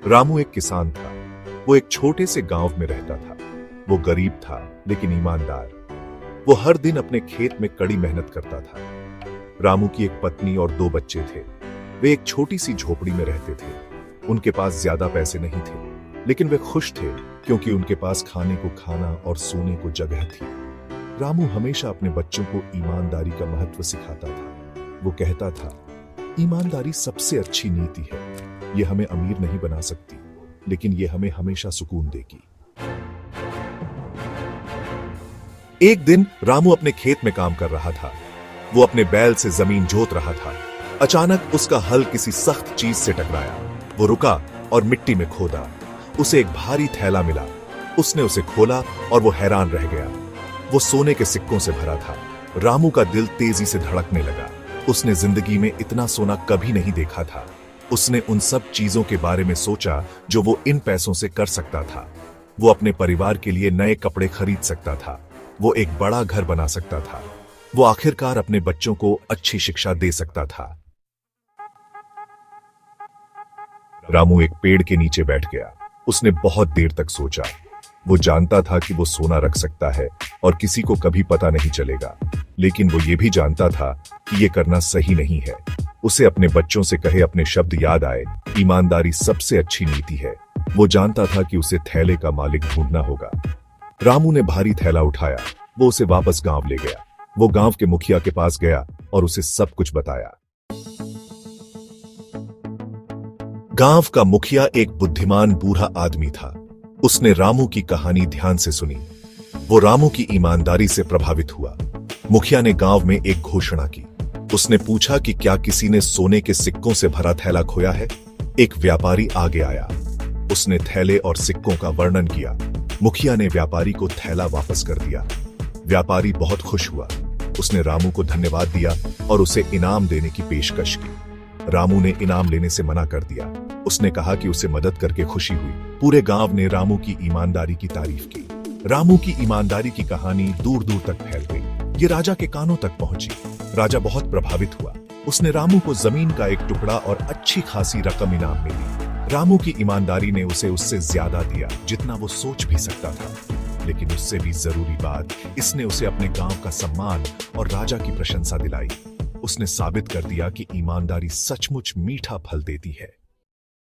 रामू एक किसान था। वो एक छोटे से गांव में रहता था। वो गरीब था लेकिन ईमानदार। वो हर दिन अपने खेत में कड़ी मेहनत करता था। रामू की एक पत्नी और 2 बच्चे थे। वे एक छोटी सी झोपड़ी में रहते थे। उनके पास ज्यादा पैसे नहीं थे, लेकिन वे खुश थे क्योंकि उनके पास खाने को खाना और सोने को जगह थी। रामू हमेशा अपने बच्चों को ईमानदारी का महत्व सिखाता था। वो कहता था, ईमानदारी सबसे अच्छी नीति है। ये हमें अमीर नहीं बना सकती, लेकिन ये हमें हमेशा सुकून देगी। एक दिन रामू अपने खेत में काम कर रहा था। वो अपने बैल से जमीन जोत रहा था। अचानक उसका हल किसी सख्त चीज से टकराया। वो रुका और मिट्टी में खोदा। उसे एक भारी थैला मिला। उसने उसे खोला और वो हैरान रह गया। वो सोने के सिक्कों से भरा था। रामू का दिल तेजी से धड़कने लगा। उसने जिंदगी में इतना सोना कभी नहीं देखा था। उसने उन सब चीजों के बारे में सोचा जो वो इन पैसों से कर सकता था। वो अपने परिवार के लिए नए कपड़े खरीद सकता था। वो एक बड़ा घर बना सकता था। वो आखिरकार अपने बच्चों को अच्छी शिक्षा दे सकता था। रामू एक पेड़ के नीचे बैठ गया। उसने बहुत देर तक सोचा। वो जानता था कि वो सोना रख सकता है और किसी को कभी पता नहीं चलेगा, लेकिन वो ये भी जानता था कि ये करना सही नहीं है। उसे अपने बच्चों से कहे अपने शब्द याद आए, ईमानदारी सबसे अच्छी नीति है। वो जानता था कि उसे थैले का मालिक ढूंढना होगा। रामू ने भारी थैला उठाया। वो उसे वापस गांव ले गया। वो गांव के मुखिया के पास गया और उसे सब कुछ बताया। गांव का मुखिया एक बुद्धिमान बूढ़ा आदमी था। उसने रामू की कहानी ध्यान से सुनी। वो रामू की ईमानदारी से प्रभावित हुआ। मुखिया ने गांव में एक घोषणा की। उसने पूछा कि क्या किसी ने सोने के सिक्कों से भरा थैला खोया है। एक व्यापारी आगे आया। उसने थैले और सिक्कों का वर्णन किया। मुखिया ने व्यापारी को थैला वापस कर दिया। व्यापारी बहुत खुश हुआ। उसने रामू को धन्यवाद दिया और उसे इनाम देने की पेशकश की। रामू ने इनाम लेने से मना कर दिया। उसने कहा कि उसे मदद करके खुशी हुई। पूरे गांव ने रामू की ईमानदारी की तारीफ की। रामू की ईमानदारी की कहानी दूर दूर तक फैल गई। ये राजा के कानों तक पहुंची। राजा बहुत प्रभावित हुआ। उसने रामू को जमीन का एक टुकड़ा और अच्छी खासी रकम इनाम में दी। रामू की ईमानदारी ने उसे उससे ज्यादा दिया जितना वो सोच भी सकता था। लेकिन उससे भी जरूरी बात, इसने उसे अपने गांव का सम्मान और राजा की प्रशंसा दिलाई। उसने साबित कर दिया कि ईमानदारी सचमुच मीठा फल देती है।